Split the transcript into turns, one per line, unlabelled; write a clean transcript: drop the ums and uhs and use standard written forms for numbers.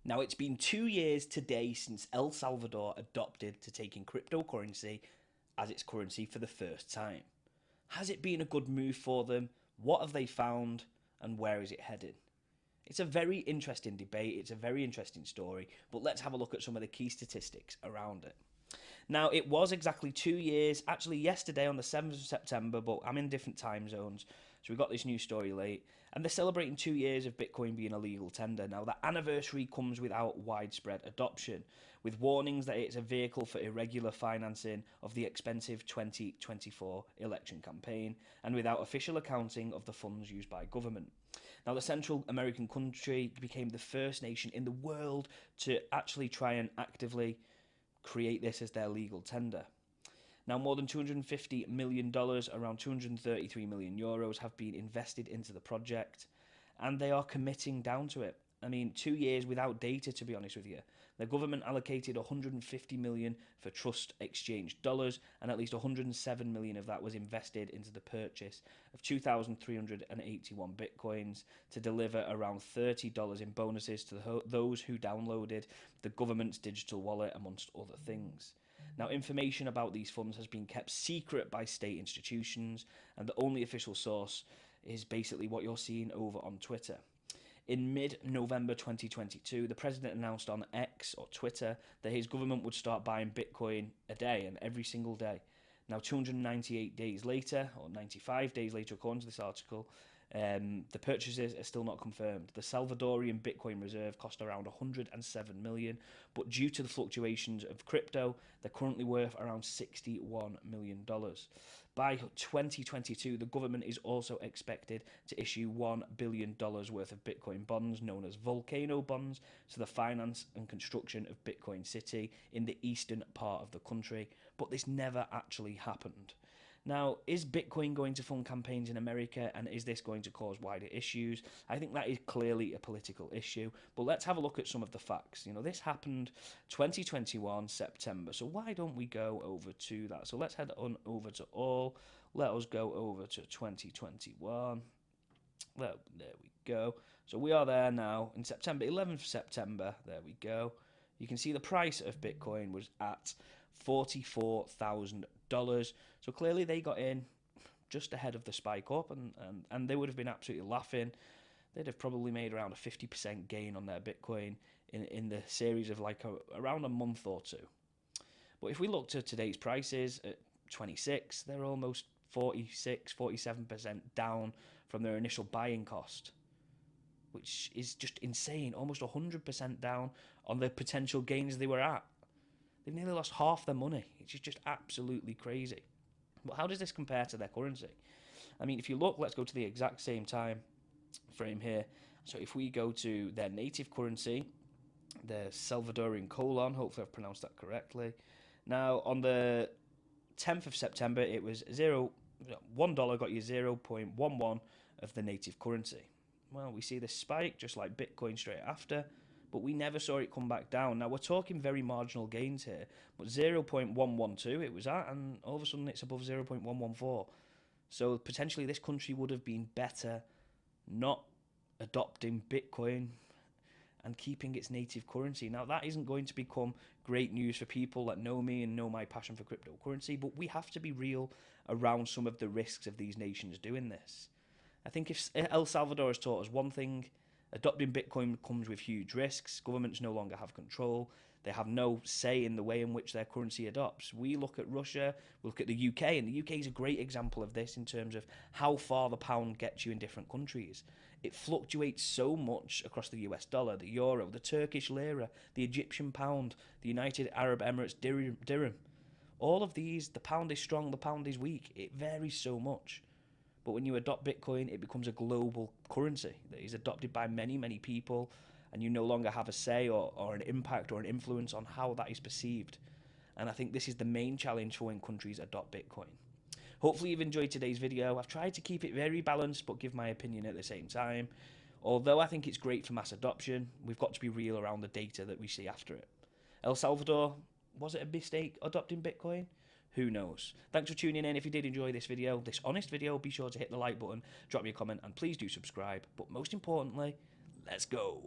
Now, it's been 2 years today since El Salvador adopted to taking cryptocurrency as its currency for the first time. Has it been a good move for them? What have they found? And where is it headed? It's a very interesting debate, it's a very interesting story, but let's have a look at some of the key statistics around it. Now, it was exactly 2 years, actually yesterday on the 7th of September, but I'm in different time zones, so we got this new story late. And they're celebrating 2 years of Bitcoin being a legal tender. Now, that anniversary comes without widespread adoption, with warnings that it's a vehicle for irregular financing of the expensive 2024 election campaign, and without official accounting of the funds used by government. Now, the Central American country became the first nation in the world to actually try and actively create this as their legal tender. Now, more than $250 million, around €233 million, have been invested into the project, and they are committing down to it. I mean, 2 years without data, to be honest with you. The government allocated $150 million for trust exchange dollars, and at least $107 million of that was invested into the purchase of 2,381 bitcoins to deliver around $30 in bonuses to those who downloaded the government's digital wallet, amongst other things. Now, information about these funds has been kept secret by state institutions, and the only official source is basically what you're seeing over on Twitter. In mid-November 2022, the president announced on X, or Twitter, that his government would start buying Bitcoin a day, and every single day. Now, 298 days later, or 95 days later, according to this article, the purchases are still not confirmed. The Salvadorian Bitcoin reserve cost around 107 million, but due to the fluctuations of crypto, they're currently worth around $61 million. By 2022, the government is also expected to issue $1 billion worth of Bitcoin bonds, known as volcano bonds, to the finance and construction of Bitcoin City in the eastern part of the country, but this never actually happened. Now, is Bitcoin going to fund campaigns in America, and is this going to cause wider issues? I think that is clearly a political issue, but let's have a look at some of the facts. You know, this happened 2021 September, so why don't we go over to that? So let's head on over to all. Let us go over to 2021. Well, there we go. So we are there now in September, 11th September. There we go. You can see the price of Bitcoin was at $44,000. So clearly they got in just ahead of the spike up, and they would have been absolutely laughing. They'd have probably made around a 50% gain on their Bitcoin in the series of around a month or two. But if we look to today's prices at 26, they're almost 46, 47% down from their initial buying cost, which is just insane, almost 100% down on the potential gains they were at. They've nearly lost half their money. It's just absolutely crazy. But how does this compare to their currency? I mean, if you look, let's go to the exact same time frame here. So if we go to their native currency, the Salvadorian colon, hopefully I've pronounced that correctly. Now, on the 10th of September, it was $1 got you 0.11 of the native currency. Well, we see this spike just like Bitcoin straight after, but we never saw it come back down. Now, we're talking very marginal gains here, but 0.112 it was at, and all of a sudden it's above 0.114. So potentially this country would have been better not adopting Bitcoin and keeping its native currency. Now, that isn't going to become great news for people that know me and know my passion for cryptocurrency, but we have to be real around some of the risks of these nations doing this. I think if El Salvador has taught us one thing, adopting Bitcoin comes with huge risks. Governments no longer have control. They have no say in the way in which their currency adopts. We look at Russia, we look at the UK, and the UK is a great example of this in terms of how far the pound gets you in different countries. It fluctuates so much across the US dollar, the euro, the Turkish lira, the Egyptian pound, the United Arab Emirates dirham. All of these, the pound is strong, the pound is weak. It varies so much. But when you adopt Bitcoin, it becomes a global currency that is adopted by many, many people, and you no longer have a say or an impact or an influence on how that is perceived. And I think this is the main challenge for when countries adopt Bitcoin. Hopefully you've enjoyed today's video. I've tried to keep it very balanced, but give my opinion at the same time. Although I think it's great for mass adoption, we've got to be real around the data that we see after it. El Salvador, was it a mistake adopting Bitcoin? Who knows? Thanks for tuning in. If you did enjoy this video, this honest video, be sure to hit the like button, drop me a comment, and please do subscribe. But most importantly, let's go.